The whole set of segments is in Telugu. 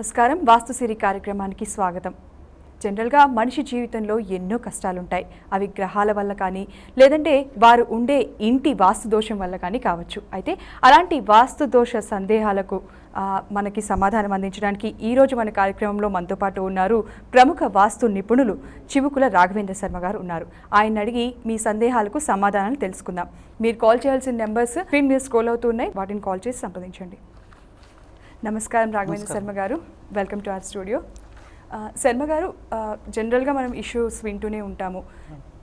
నమస్కారం. వాస్తుసిరి కార్యక్రమానికి స్వాగతం. జనరల్గా మనిషి జీవితంలో ఎన్నో కష్టాలుంటాయి. అవి గ్రహాల వల్ల కానీ లేదంటే వారు ఉండే ఇంటి వాస్తు దోషం వల్ల కానీ కావచ్చు. అయితే అలాంటి వాస్తు దోష సందేహాలకు మనకి సమాధానం అందించడానికి ఈరోజు మన కార్యక్రమంలో మనతో పాటు ఉన్నారు ప్రముఖ వాస్తు నిపుణులు చివుకుల రాఘవేంద్ర శర్మ గారు ఉన్నారు. ఆయన అడిగి మీ సందేహాలకు సమాధానాలు తెలుసుకుందాం. మీరు కాల్ చేయాల్సిన నెంబర్స్ స్క్రీన్ మీద స్క్రోల్ అవుతున్నాయి, వాటిని కాల్ చేసి సంప్రదించండి. నమస్కారం రాఘవేంద్ర శర్మ గారు, welcome to our studio. Sharma గారు, జనరల్గా మనం ఇష్యూస్ వింటూనే ఉంటాము.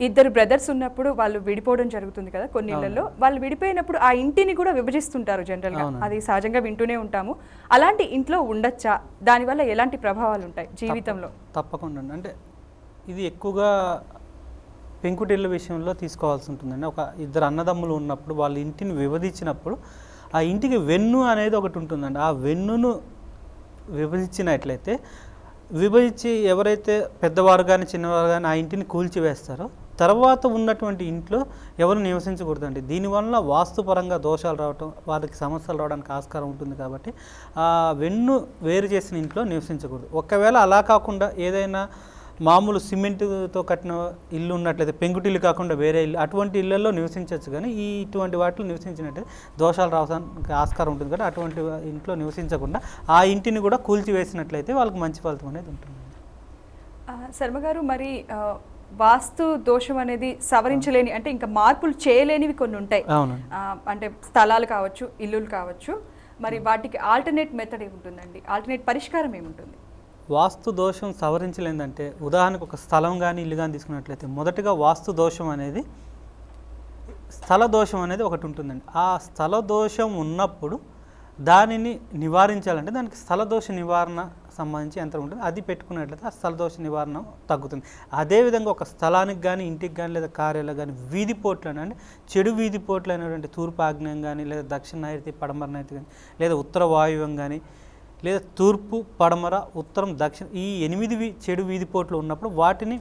ఇద్దరు బ్రదర్స్ ఉన్నప్పుడు వాళ్ళు విడిపోవడం జరుగుతుంది కదా కొన్ని ఇళ్లలో. వాళ్ళు విడిపోయినప్పుడు ఆ ఇంటిని కూడా విభజిస్తుంటారు జనరల్గా, అది సహజంగా వింటూనే ఉంటాము. అలాంటి ఇంట్లో ఉండొచ్చా? దానివల్ల ఎలాంటి ప్రభావాలు ఉంటాయి జీవితంలో? తప్పకుండా. అంటే ఇది ఎక్కువగా పెంకుటిళ్ళ విషయంలో తీసుకోవాల్సి ఉంటుందండి. ఒక ఇద్దరు అన్నదమ్ములు ఉన్నప్పుడు వాళ్ళ ఇంటిని విభజించినప్పుడు ఆ ఇంటికి వెన్ను అనేది ఒకటి ఉంటుందండి. ఆ వెన్నును విభజించినట్లయితే విభజించి ఎవరైతే పెద్దవారు కానీ చిన్నవారు కానీ ఆ ఇంటిని కూల్చివేస్తారో తర్వాత ఉన్నటువంటి ఇంట్లో ఎవరు నివసించకూడదండి. దీనివల్ల వాస్తుపరంగా దోషాలు రావటం, వారికి సమస్యలు రావడానికి ఆస్కారం ఉంటుంది. కాబట్టి ఆ వెన్ను వేరు చేసిన ఇంట్లో నివసించకూడదు. ఒకవేళ అలా కాకుండా ఏదైనా మామూలు సిమెంట్తో కట్టిన ఇల్లు ఉన్నట్లయితే, పెంకుటిల్లు కాకుండా వేరే ఇల్లు, అటువంటి ఇళ్లలో నివసించవచ్చు. కానీ ఇటువంటి వాటిలో నివసించినట్లయితే దోషాలు రావడానికి ఆస్కారం ఉంటుంది. కాబట్టి అటువంటి ఇంట్లో నివసించకుండా ఆ ఇంటిని కూడా కూల్చివేసినట్లయితే వాళ్ళకి మంచి ఫలితం అనేది ఉంటుంది. శర్మ గారు, మరి వాస్తు దోషం అనేది సవరించలేని, అంటే ఇంకా మార్పులు చేయలేనివి కొన్ని ఉంటాయి. అంటే స్థలాలు కావచ్చు, ఇల్లులు కావచ్చు. మరి వాటికి ఆల్టర్నేట్ మెథడ్ ఏముంటుందండి? ఆల్టర్నేట్ పరిష్కారం ఏముంటుంది? వాస్తు దోషం సవరించలేదంటే, ఉదాహరణకు ఒక స్థలం కానీ ఇల్లు కానీ తీసుకున్నట్లయితే మొదటగా వాస్తు దోషం అనేది, స్థల దోషం అనేది ఒకటి ఉంటుందండి. ఆ స్థల దోషం ఉన్నప్పుడు దానిని నివారించాలంటే దానికి స్థల దోష నివారణ సంబంధించి యంత్రం ఉంటుంది. అది పెట్టుకున్నట్లయితే ఆ స్థల దోష నివారణ తగ్గుతుంది. అదేవిధంగా ఒక స్థలానికి కానీ ఇంటికి కానీ లేదా కార్యాలయం కానీ వీధిపోట్లు అంటే చెడు వీధిపోట్లు అనేటువంటి తూర్పు ఆగ్నేయం కానీ లేదా దక్షిణ నైరుతి పడమర నైరుతి కానీ లేదా ఉత్తర వాయువ్యం కానీ లేదా తూర్పు పడమర ఉత్తరం దక్షిణ, ఈ 8 చెడు వీధిపోట్లు ఉన్నప్పుడు వాటిని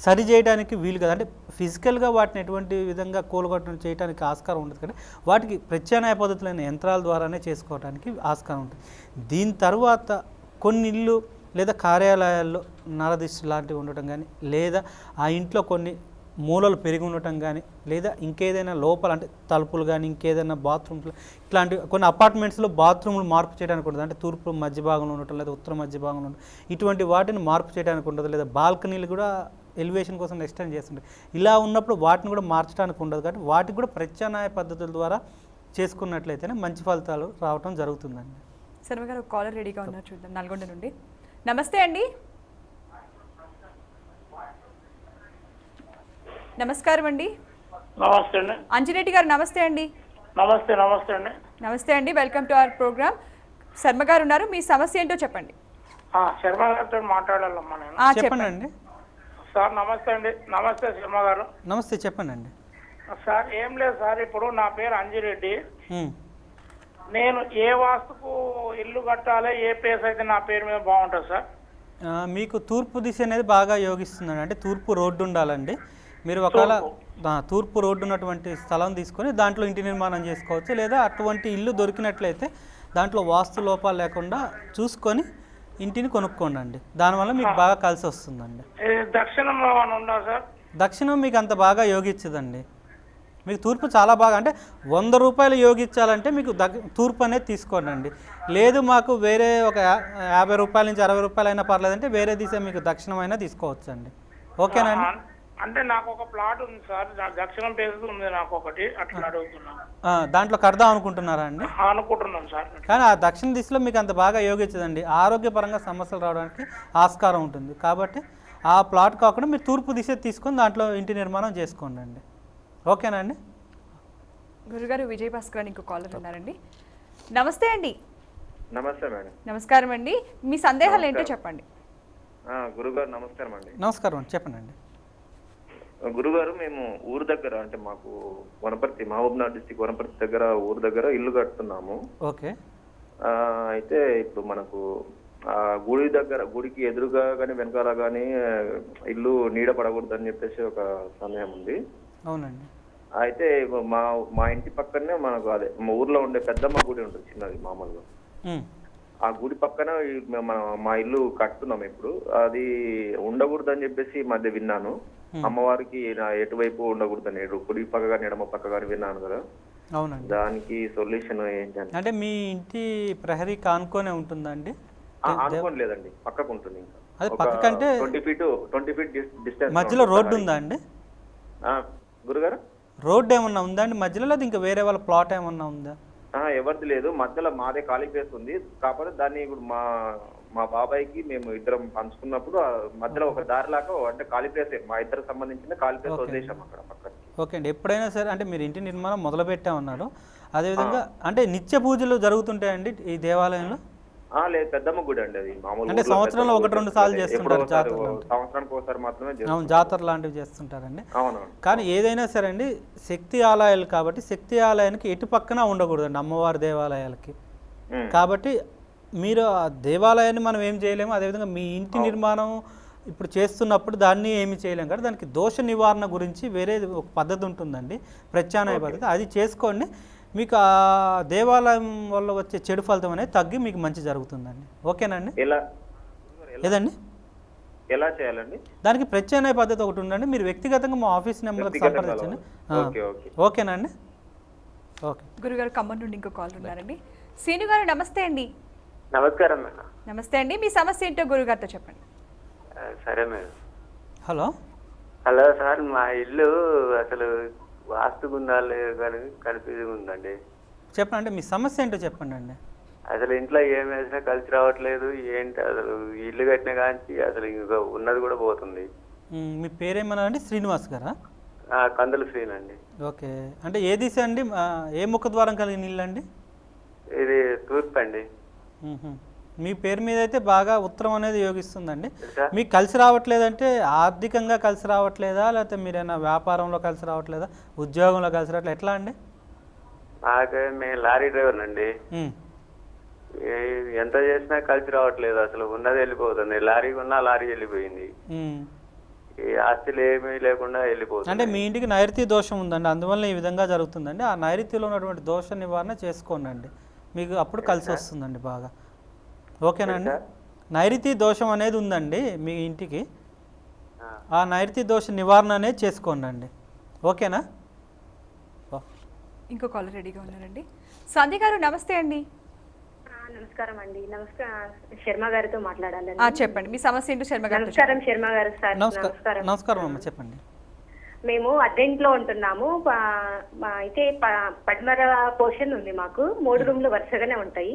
సరి చేయడానికి వీలు కదా. అంటే ఫిజికల్గా వాటిని ఎటువంటి విధంగా కూలగొట్టడం చేయడానికి ఆస్కారం ఉండదు. కానీ వాటికి ప్రత్యామ్నాయ పద్ధతులైన యంత్రాల ద్వారానే చేసుకోవడానికి ఆస్కారం ఉంటుంది. దీని తర్వాత కొన్ని ఇళ్ళు లేదా కార్యాలయాల్లో నరదిష్టి లాంటివి ఉండటం కానీ, లేదా ఆ ఇంట్లో కొన్ని మూలలు పెరిగి ఉండటం కానీ, లేదా ఇంకేదైనా లోపల అంటే తలుపులు కానీ ఇంకేదైనా బాత్రూమ్స్ ఇట్లాంటి కొన్ని అపార్ట్మెంట్స్లో బాత్రూములు మార్పు చేయడానికి ఉండదు. అంటే తూర్పు మధ్య భాగంలో ఉండటం లేదా ఉత్తర మధ్య భాగంలో ఉండటం, ఇటువంటి వాటిని మార్పు చేయడానికి ఉండదు. లేదా బాల్కనీలు కూడా ఎలివేషన్ కోసం ఎక్స్టెండ్ చేస్తుంటాయి. ఇలా ఉన్నప్పుడు వాటిని కూడా మార్చడానికి ఉండదు. కాబట్టి వాటికి కూడా ప్రత్యామ్నాయ పద్ధతుల ద్వారా చేసుకున్నట్లయితేనే మంచి ఫలితాలు రావడం జరుగుతుందండి. శర్మ గారు, కాలర్ రెడీగా ఉన్నారు, చూద్దాం. నల్గొండ నుండి. నమస్తే అండి. నమస్కారం అండి. నమస్తే అండి. అంజిరెడ్డి గారు, నమస్తే అండి. నమస్తే. నమస్తే అండి. నమస్తే అండి, welcome to our program. Sharma గారు ఉన్నారు, మీ సమస్య ఏంటో చెప్పండి. శర్మ గారితో మాట్లాడాలమ్మా నేను. చెప్పండి అండి. సార్ నమస్తే అండి. నమస్తే శర్మ గారు. నమస్తే, చెప్పండి అండి. సార్ ఏం లేదు సార్, ఇప్పుడు నా పేరు అంజిరెడ్డి. నేను ఏ వాస్తుకు ఇల్లు కట్టాలి, ఏ ప్లేస్ అయితే నా పేరు మీద బాగుంటుంది సార్? మీకు తూర్పు దిశ అనేది బాగా యోగిస్తుందండి. అంటే తూర్పు రోడ్డు ఉండాలండి. మీరు ఒకవేళ తూర్పు రోడ్డు ఉన్నటువంటి స్థలం తీసుకొని దాంట్లో ఇంటి నిర్మాణం చేసుకోవచ్చు. లేదా అటువంటి ఇల్లు దొరికినట్లయితే దాంట్లో వాస్తు లోపాలు లేకుండా చూసుకొని ఇంటిని కొనుక్కోండి. దానివల్ల మీకు బాగా కలిసి వస్తుందండి. దక్షిణంలో ఉందా సార్? దక్షిణం మీకు అంత బాగా యోగించదండి. మీకు తూర్పు చాలా బాగా, అంటే 100 రూపాయలు యోగించాలంటే మీకు తూర్పు అనేది తీసుకోండి. లేదు మాకు వేరే ఒక 50 రూపాయల నుంచి 60 రూపాయలు అయినా పర్లేదంటే వేరే దిశ మీకు దక్షిణం అయినా తీసుకోవచ్చు అండి. ఓకేనా అండి? అంటే నాకు ఒక ప్లాట్ ఉంది సార్, దక్షిణం పేరు ఉంది నాకు ఒకటి, అట్లా అడుగుతున్నాను. దాంట్లో కడదాం అనుకుంటున్నారా అండి? అనుకుంటున్నాం సార్. కానీ ఆ దక్షిణ దిశలో మీకు అంత బాగా యోగించదండి. ఆరోగ్యపరంగా సమస్యలు రావడానికి ఆస్కారం ఉంటుంది. కాబట్టి ఆ ప్లాట్ కాకుండా మీరు తూర్పు దిశ తీసుకొని దాంట్లో ఇంటి నిర్మాణం చేసుకోండి అండి. ఓకేనా అండి? గురుగారు, విజయభాస్కర్ అని ఇంకో కాలర్ ఉన్నారండి. నమస్తే అండి. నమస్తే మేడం. నమస్కారం అండి, మీ సందేహాలు ఏంటో చెప్పండి. గురుగారు నమస్కారం అండి. నమస్కారం అండి, చెప్పండి అండి. గురుగారు, మేము ఊరు దగ్గర, అంటే మాకు వనపర్తి, మహబూబ్నగర్ డిస్టిక్ వనపర్తి దగ్గర ఊరు దగ్గర ఇల్లు కడుతున్నాము. ఓకే. అయితే ఇప్పుడు మనకు గుడి దగ్గర, గుడికి ఎదురుగా కానీ వెనకాల కానీ ఇల్లు నీడ పడకూడదు అని చెప్పేసి ఒక సమయం ఉంది. అవునండి. అయితే మా ఇంటి పక్కనే మనకు అదే మా ఊర్లో ఉండే పెద్దమ్మ గుడి ఉంటుంది, చిన్నది మామూలుగా. ఆ గుడి పక్కన మా ఇల్లు కట్టుతున్నాం ఇప్పుడు. అది ఉండకూడదు అని చెప్పేసి ఈ మధ్య విన్నాను. అమ్మవారికి ఎటువైపు ఉండకూడదని, కుడి పక్క కానీ ఎడమ పక్క కానీ విన్నాను కదా. అవునండి. దానికి సొల్యూషన్ ఏంటంటే? అంటే మీ ఇంటి ప్రహరీకి ఆనుకోనే ఉంటుందా అండి? అనుకోని లేదండి, పక్కకు ఉంటుంది. ఇంకా అది పక్కకంటే 20 ఫీట్ డిస్టెన్స్. మధ్యలో రోడ్డు ఉందా అండి? గురుగారు, రోడ్డు ఏమన్నా ఉందా అండి మధ్యలో, లేదా ఇంకా వేరే వాళ్ళ ప్లాట్ ఏమన్నా ఉందా? ఎవరిది లేదు, మధ్యలో మాదే ఖాళీ ప్లేస్ ఉంది. కాకపోతే దాన్ని ఇప్పుడు మా బాబాయ్కి మేము ఇద్దరం పంచుకున్నప్పుడు మధ్యలో ఒక దారిలాగా, అంటే ఖాళీ ప్లేస్, మా ఇద్దరికి సంబంధించిన ఖాళీ ప్లేస్ వదిలేసాం అక్కడ పక్కన. ఓకే అండి. ఎప్పుడైనా సరే అంటే మీరు ఇంటి నిర్మాణం మొదలు పెట్టామన్నారు, అదేవిధంగా అంటే నిత్య పూజలు జరుగుతుంటాయండి ఈ దేవాలయంలో? లేదు, పెద్దమ్మ గుడి అండి అది. మామూలు అంటే సంవత్సరంలో 1-2 సార్లు చేస్తుంటారు సంవత్సరానికి ఒకసారి మాత్రమే. అవును, జాతర లాంటివి చేస్తుంటారండి. అవునవును. కానీ ఏదైనా సరే అండి, శక్తి ఆలయాలు కాబట్టి శక్తి ఆలయానికి ఎటు పక్కన ఉండకూడదండి అమ్మవారి దేవాలయాలకి. కాబట్టి మీరు ఆ దేవాలయాన్ని మనం ఏం చేయలేము, అదేవిధంగా మీ ఇంటి నిర్మాణం ఇప్పుడు చేస్తున్నప్పుడు దాన్ని ఏమి చేయలేము కదా. దానికి దోష నివారణ గురించి వేరే ఒక పద్ధతి ఉంటుందండి, ప్రత్యామ్నాయ పద్ధతి. అది చేసుకోండి, మీకు ఆ దేవాలయం వల్ల వచ్చే చెడు ఫలితం అనేది తగ్గి మీకు మంచి జరుగుతుందండి. ఓకేనండి? ఏదండి ఎలా చేయాలండి? దానికి ప్రత్యామ్నాయ పద్ధతి ఒకటి ఉందండి, మీరు వ్యక్తిగతంగా మా ఆఫీస్ నెంబర్కి సంప్రదించండి. ఓకేనండి? ఓకే. గురుగారు, ఖమ్మం నుండి ఇంకో కాల్ ఉన్నారండి. శ్రీను గారు నమస్తే అండి. నమస్కారం మేడం. నమస్తే అండి, మీ సమస్య ఏంటో గురుగారితో చెప్పండి. సరే మేడం. హలో సార్, మా ఇల్లు అసలు వాస్తు గుండాలు కానీ కన్ఫ్యూజింగ్ ఉందండి. చెప్పండి, మీ సమస్య ఏంటో చెప్పండి అండి. అసలు ఇంట్లో ఏం వేసినా కలిసి రావట్లేదు. ఏంటి అసలు ఇల్లు కట్టిన కానీ అసలు ఇంకా ఉన్నది కూడా పోతుంది. మీ పేరేమన్నా అండి? శ్రీనివాస్ గారా? కందుల శ్రీనండి. ఓకే. అంటే ఏ దిశ అండి, ఏ ముఖ ద్వారం కలిగిన ఇల్లు అండి? ఇది తూర్పు అండి. మీ పేరు మీద అయితే బాగా ఉత్తరం అనేది యోగిస్తుందండి. మీకు కలిసి రావట్లేదంటే ఆర్థికంగా కలిసి రావట్లేదా, లేకపోతే మీరైనా వ్యాపారంలో కలిసి రావట్లేదా, ఉద్యోగంలో కలిసి రావట్లేదు, ఎట్లా అండి? మేము లారీ డ్రైవర్ అండి. ఎంత చేసినా కలిసి రావట్లేదు. అసలు ఉన్నది వెళ్ళిపోతుంది. లారీ ఉన్నా లారీ వెళ్ళిపోయింది. ఈ ఆస్తులు ఏమీ లేకుండా వెళ్ళిపోతుంది. అంటే మీ ఇంటికి నైరుతి దోషం ఉందండి, అందువల్ల ఈ విధంగా జరుగుతుందండి. ఆ నైరుతిలో ఉన్నటువంటి దోష నివారణ చేసుకోండి, మీకు అప్పుడు కలిసి వస్తుందండి బాగా. ఓకేనండి? నైరుతి దోషం అనేది ఉందండి మీ ఇంటికి, ఆ నైరుతి దోష నివారణ అనేది చేసుకోండి. ఓకేనా? ఇంకో కాల్ రెడీగా ఉన్నారండి. సంధ్య గారు నమస్తే అండి. నమస్కారం అండి. శర్మ గారితో మాట్లాడాలండి. చెప్పండి, మీ సమస్య ఏంటో శర్మ గారు. నమస్కారం శర్మ గారు. సార్ నమస్కారం అమ్మ, చెప్పండి. మేము అద్దె ఇంట్లో ఉంటున్నాము. అయితే పడమర పోర్షన్ ఉంది మాకు. 3 రూమ్లు వరుసగానే ఉంటాయి.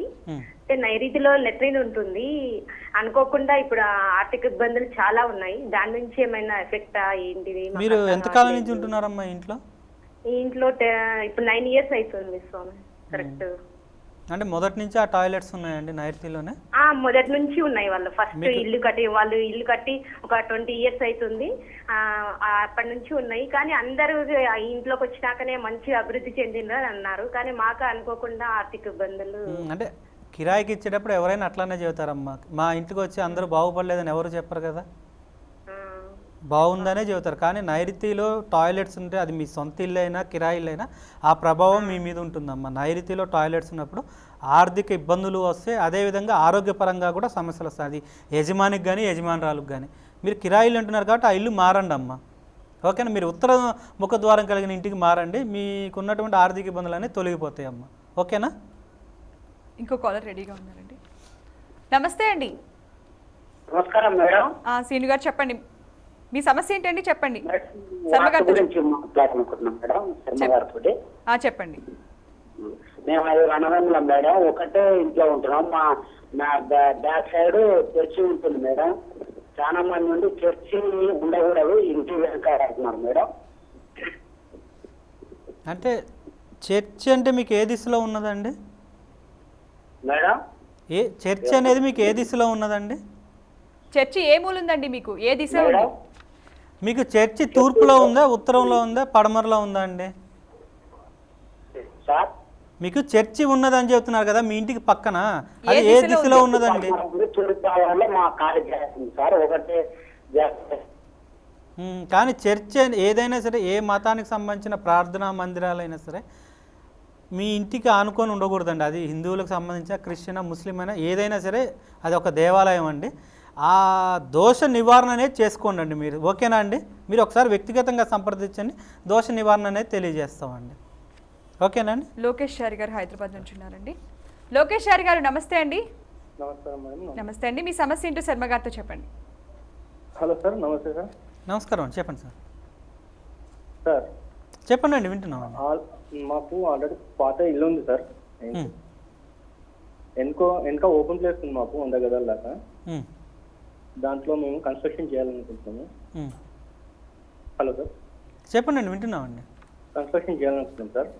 అంటే నైరుతిలో లెట్రిన్ ఉంటుంది. అనుకోకుండా ఇప్పుడు ఆర్థిక ఇబ్బందులు చాలా ఉన్నాయి. దాని నుంచి ఏమైనా ఎఫెక్ట్ ఏంటిది? మీరు ఎంతకాలం నుంచి ఉంటున్నారమ్మా ఇంట్లో? ఈ ఇంట్లో ఇప్పుడు 9 years అవుతుంది స్వామి. కరెక్ట్. అంటే మొదటి నుంచి ఆ టాయిలెట్స్ ఉన్నాయండి నైరుతిలోనే? మొదటి నుంచి ఉన్నాయి. వాళ్ళు ఫస్ట్ ఇల్లు కట్టి ఒక 20 years అవుతుంది. అప్పటి నుంచి ఉన్నాయి. కానీ అందరూ ఇంట్లోకి వచ్చినాకనే మంచి అభివృద్ధి చెందిందని అన్నారు. కానీ మాకు అనుకోకుండా ఆర్థిక ఇబ్బందులు. అంటే కిరాయికి ఇచ్చేటప్పుడు ఎవరైనా అట్లానే చెబుతారమ్మా, మా ఇంటికి వచ్చి అందరూ బాగుపడలేదని ఎవరు చెప్పరు కదా, బాగుందనే చెబుతారు. కానీ నైరుతిలో టాయిలెట్స్ ఉంటే అది మీ సొంత ఇల్లు అయినా కిరాయి ఇల్లు అయినా ఆ ప్రభావం మీ మీద ఉంటుందమ్మా. నైరుతిలో టాయిలెట్స్ ఉన్నప్పుడు ఆర్థిక ఇబ్బందులు వస్తే, అదేవిధంగా ఆరోగ్యపరంగా కూడా సమస్యలు వస్తాయి. అది యజమానికి కానీ యజమానురాలకు కానీ. మీరు కిరాయిలు అంటున్నారు కాబట్టి ఆ ఇల్లు మారండి అమ్మ. ఓకేనా? మీరు ఉత్తర ముఖ ద్వారం కలిగిన ఇంటికి మారండి, మీకు ఉన్నటువంటి ఆర్థిక ఇబ్బందులు అనేవి తొలగిపోతాయి అమ్మ. ఓకేనా? ఇంకో కాలర్ రెడీగా ఉన్నారండి. నమస్తే అండి. నమస్కారం మేడం. శ్రీను గారు చెప్పండి, మీ సమస్య ఏంటండి చెప్పండి. మాట్లాడుకుంటున్నాం మేడం శర్మ గారితో. చెప్పండి. మేము 5 అన్నదమ్ములం మేడం. ఒకటే ఇంట్లో ఉంటున్నాం. మా బ్యాక్ సైడ్ చర్చి ఉంటుంది మేడం. చాలా మంది నుండి చర్చి ఉండకూడదు, ఇంటి వెనక అంటున్నారు మేడం. అంటే చర్చి అంటే మీకు ఏ దిశలో ఉన్నదండి మేడం? చర్చి అనేది మీకు ఏ దిశలో ఉన్నదండి? చర్చి ఏ మూలుందండి మీకు? ఏ దిశ ఉంది మీకు? చర్చి తూర్పులో ఉందా, ఉత్తరంలో ఉందా, పడమరలో ఉందా అండి? మీకు చర్చి ఉన్నదని చెప్తున్నారు కదా, మీ ఇంటికి పక్కన, అది ఏ దిశలో ఉన్నదండి? కానీ చర్చి ఏదైనా సరే, ఏ మతానికి సంబంధించిన ప్రార్థనా మందిరాలైనా సరే, మీ ఇంటికి ఆనుకొని ఉండకూడదండి. అది హిందువులకు సంబంధించిన క్రిస్టియన్ ముస్లిం అయినా ఏదైనా సరే అది ఒక దేవాలయం అండి. ఆ దోష నివారణ అనేది చేసుకోండి అండి మీరు. ఓకేనా అండి? మీరు ఒకసారి వ్యక్తిగతంగా సంప్రదించండి, దోష నివారణ అనేది తెలియజేస్తామండి. ఓకేనా అండి? లోకేష్ చారి గారు హైదరాబాద్ నుంచి ఉన్నారండి. లోకేష్ చారి గారు నమస్తే అండి. నమస్కారం మేడం. నమస్తే అండి, మీ సమస్య ఏంటో శర్మ గారితో చెప్పండి. హలో సార్, నమస్తే సార్. నమస్కారం అండి, చెప్పండి సార్. సార్ చెప్పండి అండి, వింటున్నాం. మాకు ఆల్రెడీ పాత ఇల్లు ఉంది సార్. వెనక ఓపెన్ ప్లేస్ ఉంది మాకు 100 గదాల దాకా. దాంట్లో మేము కన్స్ట్రక్షన్ చేయాలనుకుంటున్నాము. హలో సార్, చెప్పండి అండి, వింటున్నామండి. కన్స్ట్రక్షన్ చేయాలనుకుంటున్నాం సార్.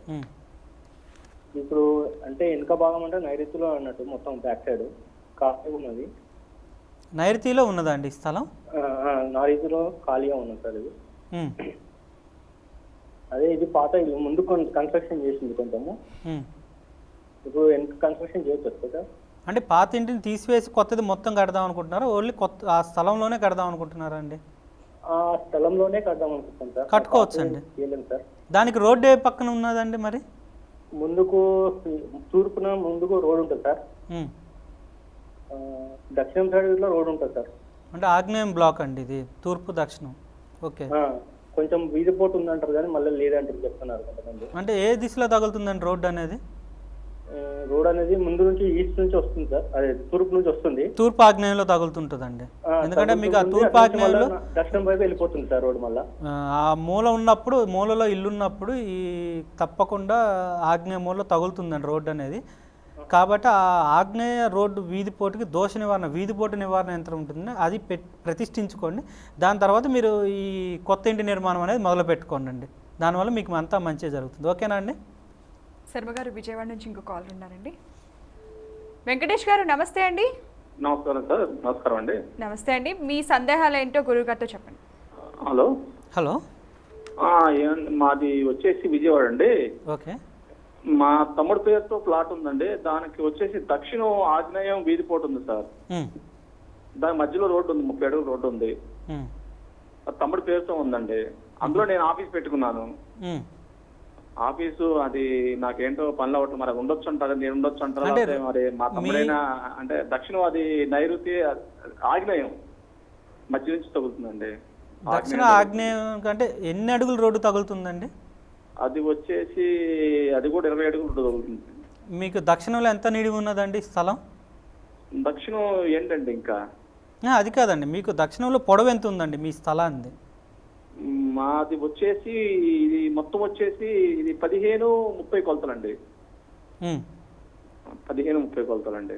ఇప్పుడు అంటే వెనక భాగం అంటే నైరుతిలో అన్నట్టు మొత్తం బ్యాక్ సైడ్ ఖాళీ ఉన్నది. నైరుతిలో ఉన్నదా అండి స్థలం? నైరుతిలో ఖాళీగా ఉన్నది సార్ ఇది. అదే ఇది పాత ఇల్లు, ముందు కన్స్ట్రక్షన్ చేసింది కొంచెము. ఇప్పుడు వెనక కన్స్ట్రక్షన్ చేయొచ్చు సార్. అంటే పాత ఇంటిని తీసివేసి కొత్తది మొత్తం కడదాం అనుకుంటున్నారా? ఓన్లీ కొత్త ఆ స్థలంలోనే కడదాం అనుకుంటున్నారా అండి? ఆ స్థలంలోనే కడదాం అనుకుంటాం సార్. కట్టుకోవచ్చు అండి. చేయలేము సార్. దానికి రోడ్డు ఏ పక్కన ఉన్నదండి? మరి ముందుకు తూర్పున ముందుకు రోడ్ ఉంటుంది సార్. దక్షిణం సైడ్ లో రోడ్ ఉంటుంది సార్. అంటే ఆగ్నేయం బ్లాక్ అండి ఇది, తూర్పు దక్షిణం. ఓకే, కొంచెం వీధిపోటు ఉందంటారు కానీ మళ్ళీ లేదంటారు చెప్తున్నారు కొంతమంది. అంటే ఏ దిశలో తగులుతుందండి రోడ్డు అనేది? రోడ్ అనేది ముందు నుంచి ఈస్ట్ నుంచి వస్తుంది సార్, అదే తూర్పు నుంచి వస్తుంది. తూర్పు ఆగ్నేయంలో తగులుతుంటుందండి. ఎందుకంటే మీకు ఆ తూర్పు ఆగ్నేయంలో దక్షిణం వైపు వెళ్ళిపోతుంది సార్ రోడ్. మళ్ళీ ఆ మూల ఉన్నప్పుడు, మూలలో ఇల్లు ఉన్నప్పుడు ఈ తప్పకుండా ఆగ్నేయ మూలలో తగులుతుందండి రోడ్డు అనేది. కాబట్టి ఆ ఆగ్నేయ రోడ్డు వీధిపోటుకి దోష నివారణ, వీధిపోటు నివారణ యంత్రం ఉంటుంది, అది ప్రతిష్ఠించుకోండి. దాని తర్వాత మీరు ఈ కొత్త ఇంటి నిర్మాణం అనేది మొదలు పెట్టుకోండి అండి. దానివల్ల మీకు అంతా మంచిగా జరుగుతుంది. ఓకేనా అండి? శర్మ గారు విజయవాడ నుంచి ఇంకో కాల్ ఉన్నారండి. వెంకటేష్ గారు నమస్తే అండి. నమస్కారం సార్. నమస్కారం అండి. నమస్తే అండి, మీ సందేహాలు ఏంటో గురువు గారితో చెప్పండి. హలో హలో, మాది వచ్చేసి విజయవాడ అండి. ఓకే. మా తమ్ముడు పేరుతో ప్లాట్ ఉందండి. దానికి వచ్చేసి దక్షిణం ఆగ్నేయం వీధిపోటు ఉంది సార్. దాని మధ్యలో రోడ్డు ఉంది, 30 అడుగుల రోడ్డు ఉంది. తమ్ముడు పేరుతో ఉందండి. అందులో నేను ఆఫీస్ పెట్టుకున్నాను. ఆఫీసు అది నాకేంటో పనులు అవ్వటం, మరి ఉండొచ్చు అంటారా, నేను ఉండొచ్చు అంటారా, మరి మా తమ్ముడైనా అంటే దక్షిణం అది నైరుతి ఆగ్నేయం మధ్య నుంచి తగులుతుందండి. దక్షిణ ఆగ్నేయం అంటే ఎన్ని అడుగుల రోడ్డు తగులుతుందండి? అది వచ్చేసి అది కూడా 20 అడుగులు తగులుతుంది. మీకు దక్షిణంలో ఎంత నిడివి ఉన్నదండి స్థలం? దక్షిణం ఏంటండి ఇంకా అది కాదండి, మీకు దక్షిణంలో పొడవు ఎంత ఉందండి మీ స్థలాన్ని? మాది వచ్చేసి ఇది మొత్తం వచ్చేసి ఇది 15-30 కొలతలండి. 15-30 కొలతలండి.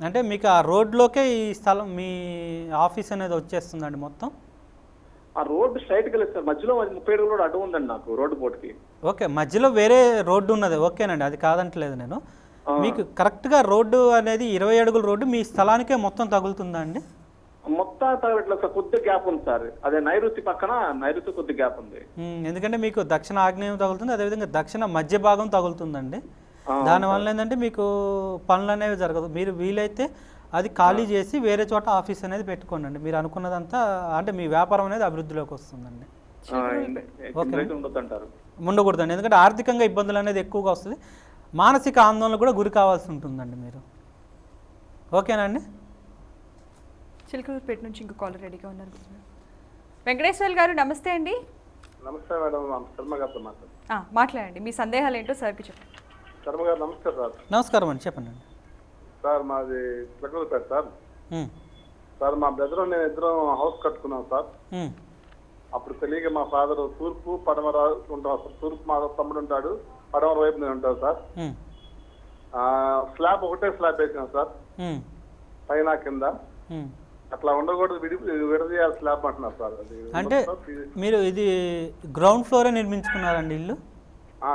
అంటే మీకు ఆ రోడ్లోకే ఈ స్థలం, మీ ఆఫీస్ అనేది వచ్చేస్తుందండి మొత్తం? ఆ రోడ్డు స్ట్రైట్కి వెళ్ళదు సార్, మధ్యలో 30 అడుగులు కూడా అడ్డు ఉందండి నాకు రోడ్డు పోటుకి. ఓకే, మధ్యలో వేరే రోడ్డు ఉన్నది. ఓకేనండి, అది కాదంటలేదు నేను. మీకు కరెక్ట్గా రోడ్డు అనేది 20 అడుగుల రోడ్డు మీ స్థలానికే మొత్తం తగులుతుందా అండి? మొత్తం తగలట్లేదు సార్, కొద్ది గ్యాప్ ఉంది సార్. అదే నైరుతి పక్కన నైరుతి కొద్ది గ్యాప్ ఉంది. ఎందుకంటే మీకు దక్షిణ ఆగ్నేయం తగులుతుంది, అదేవిధంగా దక్షిణ మధ్య భాగం తగులుతుందండి. దానివల్ల ఏంటంటే మీకు పనులు అనేవి జరగదు. మీరు వీలైతే అది ఖాళీ చేసి వేరే చోట ఆఫీస్ అనేది పెట్టుకోండి. మీరు అనుకున్నదంతా అంటే మీ వ్యాపారం అనేది అభివృద్ధిలోకి వస్తుందండి. ఉండకూడదండి, ఎందుకంటే ఆర్థికంగా ఇబ్బందులు అనేది ఎక్కువగా వస్తుంది. మానసిక ఆందోళన కూడా గురి కావాల్సి ఉంటుందండి మీరు. ఓకేనండి? చిలకలూరుపేట నుంచి ఇంకో కాలర్ రెడీగా ఉన్నారు. వెంకటేశ్వర్ గారు నమస్తే అండి. నమస్తే మేడం, శర్మ గారితో మాట్లాడండి, మీ సందేహాలు ఏంటో సార్కి చెప్పండి. శర్మ గారు నమస్తే సార్. నమస్కారం అండి, చెప్పండి అండి. సార్ మాది చిలకలూరుపేట సార్. సార్ మా బ్రదర్ నేను ఇద్దరం హౌస్ కట్టుకున్నాం సార్. అప్పుడు తెలియక మా ఫాదర్ తూర్పు పడమర ఉంటాం సార్. తూర్పు మా తమ్ముడు ఉంటాడు, పడమర వైపు నేను ఉంటాను సార్. స్లాబ్ ఒకటే స్లాబ్ వేసాం సార్, పైన కింద. అట్లా ఉండకూడదు, విడదీయాలి స్లాబ్ అంటున్నారు సార్. అంటే మీరు ఇది గ్రౌండ్ ఫ్లోరే నిర్మించుకున్నారండి ఇల్లు?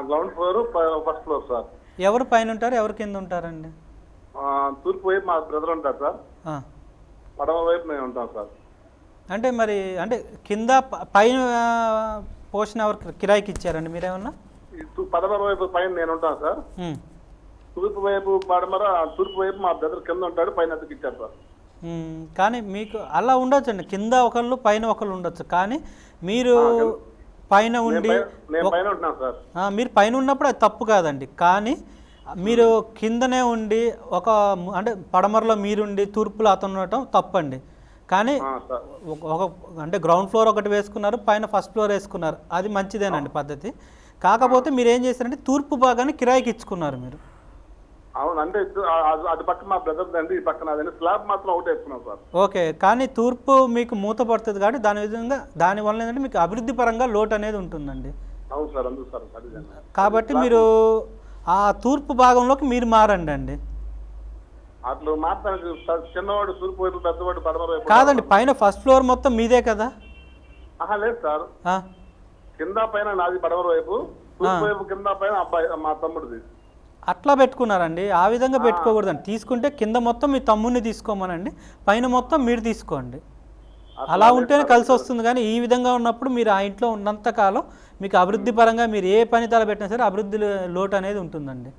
Ground floor, first floor sir. ఎవరు పైన ఉంటారు, ఎవరు కింద ఉంటారండి? తూర్పు వైపు మా బ్రదర్ ఉంటారు సార్, పడమర వైపు మేము ఉంటాం సార్. అంటే మరి అంటే కింద పైన పోషన్ ఎవరు కిరాయికి ఇచ్చారండి మీరేమన్నా? పడమర వైపు పైన నేను ఉంటాను సార్. తూర్పు వైపు పడమర, తూర్పు వైపు మా బ్రదర్ కింద ఉంటాడు, పైన అద్దెకి ఇచ్చారు సార్. కానీ మీకు అలా ఉండొచ్చు అండి, కింద ఒకళ్ళు పైన ఒకళ్ళు ఉండొచ్చు. కానీ మీరు పైన ఉండి నేను పైన ఉంటున్నాను సార్. మీరు పైన ఉన్నప్పుడు అది తప్పు కాదండి. కానీ మీరు కిందనే ఉండి అంటే పడమరలో మీరుండి తూర్పులో అతను ఉండటం తప్పండి. కానీ ఒక అంటే గ్రౌండ్ ఫ్లోర్ ఒకటి వేసుకున్నారు, పైన ఫస్ట్ ఫ్లోర్ వేసుకున్నారు, అది మంచిదేనండి పద్ధతి. కాకపోతే మీరు ఏం చేశారంటే తూర్పు భాగాన్ని కిరాయికి ఇచ్చుకున్నారు మీరు. అవును, అంటే అది పక్కన మా బ్రదర్ అండి, ఈ పక్కన అదే స్లాబ్ మాత్రం ఒకటి వేసుకున్నాం సార్. ఓకే, కానీ తూర్పు మీకు మూత పడుతుంది కాబట్టి దానివల్ల ఏంటంటే మీకు అభివృద్ధి పరంగా లోటు అనేది ఉంటుందండి. అవును సార్, అందుకు సార్. కాబట్టి మీరు ఆ తూర్పు భాగంలోకి మీరు మారండి అండి. అట్లా మాట్లాడి చిన్నవాడు తూర్పు వైపు, పెద్దవాడు పడమర వైపు కాదండి, పైన ఫస్ట్ ఫ్లోర్ మొత్తం మీదే కదా? లేదు సార్, కింద పైన నాది పడమర వైపు, తూర్పు వైపు కింద పైన అబ్బాయి మా తమ్ముడిది. అట్లా పెట్టుకున్నారండి. ఆ విధంగా పెట్టుకోకూడదండి. తీసుకుంటే కింద మొత్తం మీ తమ్ముడిని తీసుకోమనండి, పైన మొత్తం మీరు తీసుకోండి. అలా ఉంటేనే కలిసి వస్తుంది. కానీ ఈ విధంగా ఉన్నప్పుడు మీరు ఆ ఇంట్లో ఉన్నంతకాలం మీకు అభివృద్ధి పరంగా మీరు ఏ పని తలపెట్టినా సరే అభివృద్ధి లోటు అనేది ఉంటుందండి.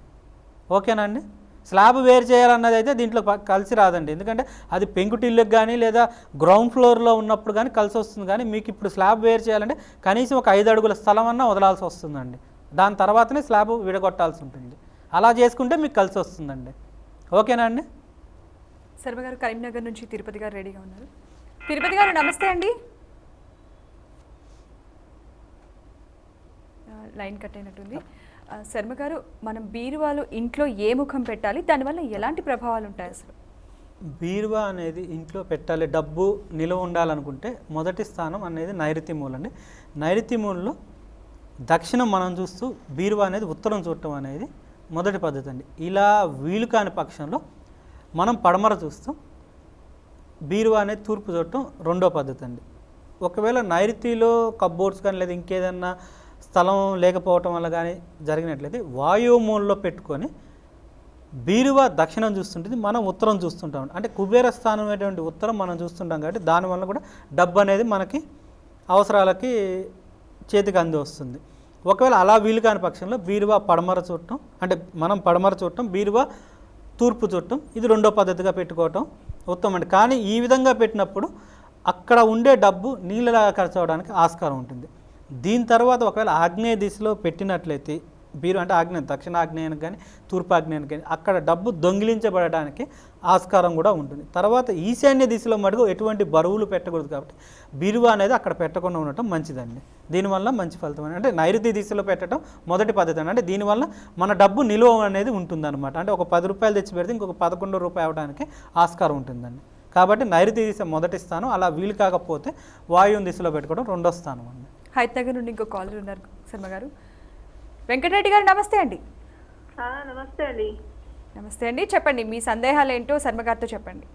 ఓకేనా అండి? స్లాబ్ వేరు చేయాలన్నది అయితే దీంట్లో కలిసి రాదండి. ఎందుకంటే అది పెంకుటిల్లుకి కానీ లేదా గ్రౌండ్ ఫ్లోర్లో ఉన్నప్పుడు కానీ కలిసి వస్తుంది. కానీ మీకు ఇప్పుడు స్లాబ్ వేరు చేయాలంటే కనీసం ఒక 5 అడుగుల స్థలం అన్నా వదలాల్సి వస్తుందండి. దాని తర్వాతనే స్లాబ్ విడగొట్టాల్సి ఉంటుంది. అలా చేసుకుంటే మీకు కలిసి వస్తుందండి. ఓకేనా అండి? శర్మ గారు కరీంనగర్ నుంచి తిరుపతి గారు రెడీగా ఉన్నారు. తిరుపతి గారు నమస్తే అండి. లైన్ కట్ అయినట్టుంది. శర్మ గారు, మనం బీరువాలు ఇంట్లో ఏ ముఖం పెట్టాలి, దానివల్ల ఎలాంటి ప్రభావాలు ఉంటాయి అసలు? బీరువా అనేది ఇంట్లో పెట్టాలి, డబ్బు నిల్వ ఉండాలనుకుంటే మొదటి స్థానం అనేది నైరుతి మూల అండి. నైరుతి మూలలో దక్షిణం మనం చూస్తూ బీరువా అనేది ఉత్తరం చూడటం అనేది మొదటి పద్ధతి అండి. ఇలా వీలు కాని పక్షంలో మనం పడమర చూస్తూ బీరువా అనేది తూర్పు చూడటం రెండో పద్ధతి అండి. ఒకవేళ నైరుతిలో కబ్బోర్డ్స్ కానీ లేదా ఇంకేదన్నా స్థలం లేకపోవటం వల్ల కానీ జరిగినట్లయితే వాయుమూలలో పెట్టుకొని బీరువా దక్షిణం చూస్తుంటుంది, మనం ఉత్తరం చూస్తుంటాం. అంటే కుబేర స్థానం అనేటువంటి ఉత్తరం మనం చూస్తుంటాం కాబట్టి దానివల్ల కూడా డబ్బు అనేది మనకి అవసరాలకి చేతికి అంది వస్తుంది. ఒకవేళ అలా వీలు కాని పక్షంలో బీరువా పడమర చూడటం, అంటే మనం పడమర చూడటం, బీరువా తూర్పు చూడటం, ఇది రెండో పద్ధతిగా పెట్టుకోవటం ఉత్తమం అండి. కానీ ఈ విధంగా పెట్టినప్పుడు అక్కడ ఉండే డబ్బు నీళ్ళలాగా ఖర్చు అవడానికి ఆస్కారం ఉంటుంది. దీని తర్వాత ఒకవేళ ఆగ్నేయ దిశలో పెట్టినట్లయితే బీరు అంటే ఆగ్నేయ దక్షిణ ఆగ్నేయానికి కానీ తూర్పు ఆగ్నేయానికి కానీ అక్కడ డబ్బు దొంగిలించబడడానికి ఆస్కారం కూడా ఉంటుంది. తర్వాత ఈశాన్య దిశలో మటుకు ఎటువంటి బరువులు పెట్టకూడదు కాబట్టి బీరువా అనేది అక్కడ పెట్టకుండా ఉండటం మంచిదండి. దీనివల్ల మంచి ఫలితం అంటే నైరుతి దిశలో పెట్టడం మొదటి పద్ధతి అండి. అంటే దీనివల్ల మన డబ్బు నిల్వ అనేది ఉంటుందన్నమాట. అంటే ఒక 10 రూపాయలు తెచ్చి పెడితే ఇంకొక 11 రూపాయలు అవడానికి ఆస్కారం ఉంటుందండి. కాబట్టి నైరుతి దిశ మొదటి స్థానం, అలా వీలు కాకపోతే వాయువు దిశలో పెట్టుకోవడం రెండో స్థానం అండి. హైదరాబాద్ నుండి ఇంకో కాలర్ ఉన్నారు శర్మ గారు. వెంకటరెడ్డి గారు నమస్తే అండి. నమస్తే అండి. నమస్తే అండి, చెప్పండి మీ సందేహాలు ఏంటో శర్మ గారితో చెప్పండి.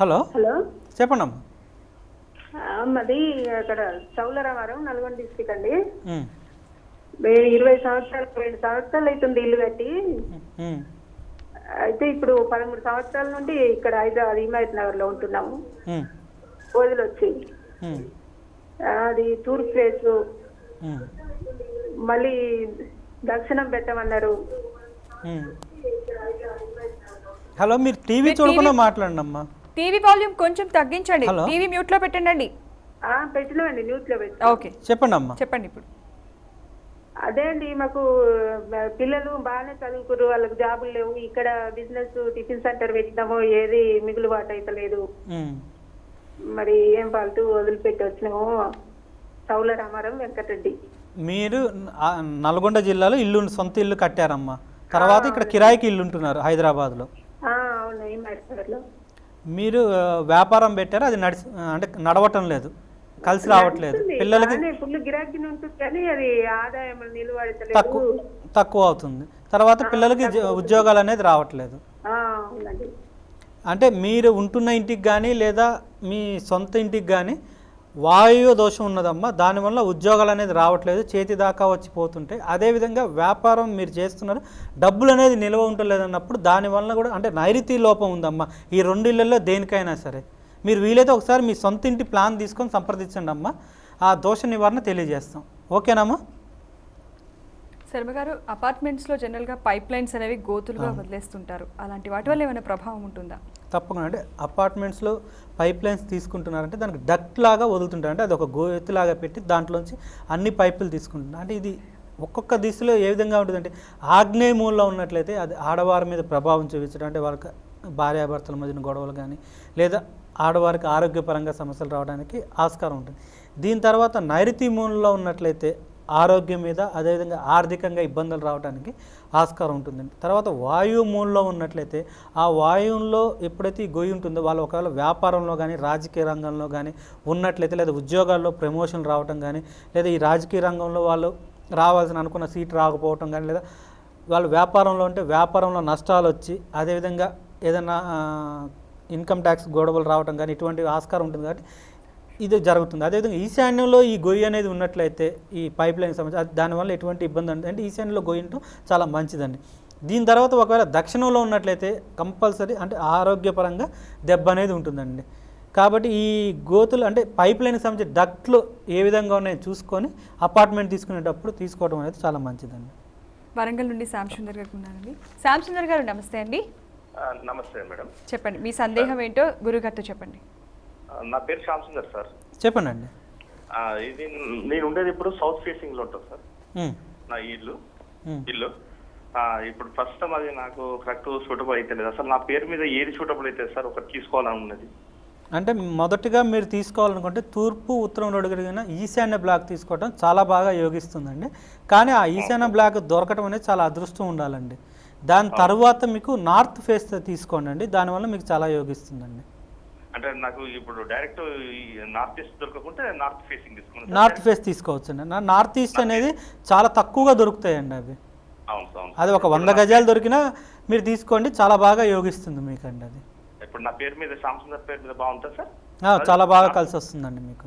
హలో హలో, చెప్పండి అమ్మా. మాది అక్కడ చౌలరామారం, నల్గొండ డిస్ట్రిక్ట్ అండి. 20 సంవత్సరాలు అవుతుంది ఇల్లు కట్టి. అయితే ఇప్పుడు 13 సంవత్సరాల నుండి ఇక్కడ హైదరాబాద్ హిమాయత్ నగర్ లో ఉంటున్నాము. వదిలి వచ్చి అది తూర్పు ప్లేస్, మళ్ళీ దక్షిణం పెట్టమన్నారు. హలో, మీరు టీవీ చూడకుండా మాట్లాడండి అమ్మా. టీవీ వాల్యూమ్ కొంచెం తగ్గించండి. టీవీ మ్యూట్ లో పెట్టండి. పెట్టినామండి, మ్యూట్ లో పెట్టి. ఓకే, చెప్పండి అమ్మా. చెప్పండి ఇప్పుడు. అదే అండి, మాకు పిల్లలు బాగానే చదువుకురు, వాళ్ళకి జాబులు లేవు. ఇక్కడ బిజినెస్ టిఫిన్ సెంటర్ పెట్టినాము, ఏది మిగులుబాటు అయితే లేదు. మరి ఏం పాల్తూ వదిలిపెట్టి వచ్చినాము. చౌల రామారం, వెంకటరెడ్డి. మీరు నల్గొండ జిల్లాలో సొంత ఇల్లు కట్టారమ్మా, తర్వాత ఇక్కడ కిరాయికి ఇల్లు ఉంటున్నారు హైదరాబాద్లో. అవును, హిమాయత్. మీరు వ్యాపారం పెట్టారు, అది అంటే నడవటం లేదు, కలిసి రావట్లేదు. పిల్లలకి ఫుల్ గిరాకీ ఉంటుంది కానీ అది ఆదాయం నిలబడతలేదు, తక్కువ అవుతుంది. తర్వాత పిల్లలకి ఉద్యోగాలు అనేది రావట్లేదు. అంటే మీరు ఉంటున్న ఇంటికి కానీ లేదా మీ సొంత ఇంటికి కానీ వాయు దోషం ఉన్నదమ్మా. దానివల్ల ఉద్యోగాలు అనేది రావట్లేదు, చేతి దాకా వచ్చి పోతుంటాయి. అదేవిధంగా వ్యాపారం మీరు చేస్తున్నారు, డబ్బులు అనేది నిల్వ ఉండలేదన్నప్పుడు దానివల్ల కూడా అంటే నైరుతి లోపం ఉందమ్మా. ఈ 2 ఇళ్లలో దేనికైనా సరే మీరు వీలైతే ఒకసారి మీ సొంత ఇంటి ప్లాన్ తీసుకొని సంప్రదించండి అమ్మా, ఆ దోష నివారణ తెలియజేస్తాం. ఓకేనమ్మా? శర్మ గారు, అపార్ట్మెంట్స్లో జనరల్గా పైప్ లైన్స్ అనేవి గోతులుగా వదిలేస్తుంటారు, అలాంటి వాటి వల్ల ఏమైనా ప్రభావం ఉంటుందా? తప్పకుండా. అంటే అపార్ట్మెంట్స్లో పైప్ లైన్స్ తీసుకుంటున్నారంటే దానికి డక్ట్ లాగా వదులుతుంటారు, అంటే అది ఒక గోతిలాగా పెట్టి దాంట్లోంచి అన్ని పైపులు తీసుకుంటున్నారు. అంటే ఇది ఒక్కొక్క దిశలో ఏ విధంగా ఉంటుందంటే ఆగ్నేయ మూలలో ఉన్నట్లయితే అది ఆడవారి మీద ప్రభావం చూపించడం, అంటే వాళ్ళకి భార్యాభర్తల మధ్యన గొడవలు కానీ లేదా ఆడవారికి ఆరోగ్యపరంగా సమస్యలు రావడానికి ఆస్కారం ఉంటుంది. దీని తర్వాత నైరుతి మూలలో ఉన్నట్లయితే ఆరోగ్యం మీద అదేవిధంగా ఆర్థికంగా ఇబ్బందులు రావడానికి ఆస్కారం ఉంటుందండి. తర్వాత వాయువు మూలలో ఉన్నట్లయితే ఆ వాయువులో ఎప్పుడైతే ఈ గొయ్యి ఉంటుందో వాళ్ళు ఒకవేళ వ్యాపారంలో కానీ రాజకీయ రంగంలో కానీ ఉన్నట్లయితే లేదా ఉద్యోగాల్లో ప్రమోషన్ రావటం కానీ లేదా ఈ రాజకీయ రంగంలో వాళ్ళు రావాల్సిన అనుకున్న సీట్ రాకపోవటం కానీ లేదా వాళ్ళు వ్యాపారంలో ఉంటే వ్యాపారంలో నష్టాలు వచ్చి అదేవిధంగా ఏదైనా ఇన్కమ్ ట్యాక్స్ గొడవలు రావటం కానీ ఇటువంటి ఆస్కారం ఉంటుంది కాబట్టి ఇది జరుగుతుంది. అదేవిధంగా ఈశాన్యంలో ఈ గొయ్యి అనేది ఉన్నట్లయితే ఈ పైప్ లైన్ సమస్య దానివల్ల ఎటువంటి ఇబ్బంది ఉంటుంది అంటే ఈశాన్యంలో గొయ్యి ఉండటం చాలా మంచిదండి. దీని తర్వాత ఒకవేళ దక్షిణంలో ఉన్నట్లయితే కంపల్సరీ అంటే ఆరోగ్యపరంగా దెబ్బ అనేది ఉంటుందండి. కాబట్టి ఈ గోతులు అంటే పైప్ లైన్కి సంబంధించి డక్ట్లు ఏ విధంగా ఉన్నాయో చూసుకొని అపార్ట్మెంట్ తీసుకునేటప్పుడు తీసుకోవడం అనేది చాలా మంచిదండి. వరంగల్ నుండి శ్యామసుందర్ గారు ఉన్నారండి. శ్యామసుందర్ గారు నమస్తే అండి. నమస్తే మేడం. చెప్పండి మీ సందేహం ఏంటో గురుగారితో చెప్పండి. నా పేరు శ్యామసుందర్ సార్. చెప్పండి అండి. ఇది నేను ఉండేది ఇప్పుడు సౌత్ ఫేసింగ్ లో ఉంటాను సార్. నా ఇల్లు ఇప్పుడు ప్రస్తుతం అది నాకు కరెక్ట్ సూటబుల్ అయితే లేదు. అసలు నా పేరు మీద ఏది సూటబుల్ అయితే సార్ ఒకటి తీసుకోవాలని ఉన్నది. అంటే మొదటిగా మీరు తీసుకోవాలనుకుంటే తూర్పు ఉత్తరం రోడ్డు కలిగిన ఈశాన్య బ్లాక్ తీసుకోవడం చాలా బాగా యోగిస్తుందండి. కానీ ఆ ఈశాన్య బ్లాక్ దొరకడం అనేది చాలా అదృష్టం ఉండాలండి. దాని తర్వాత మీకు నార్త్ ఫేస్ తీసుకోండి అండి, దానివల్ల మీకు చాలా యోగిస్తుందండి. అంటే నాకు ఇప్పుడు డైరెక్ట్ నార్త్ ఈస్ట్ దొరకకుంటే నార్త్ ఫేసింగ్ తీసుకోండి. నార్త్ ఫేస్ తీసుకోవచ్చు అండి. నార్త్ ఈస్ట్ అనేది చాలా తక్కువగా దొరుకుతాయండి అవి. అది ఒక 100 గజాలు దొరికినా మీరు తీసుకోండి, చాలా బాగా యోగిస్తుంది మీకు అండి. అది ఇప్పుడు నా పేరు మీద శ్యామసుందర్ పేరు మీద బాగుంటుంది సార్. చాలా బాగా కలిసి వస్తుందండి మీకు.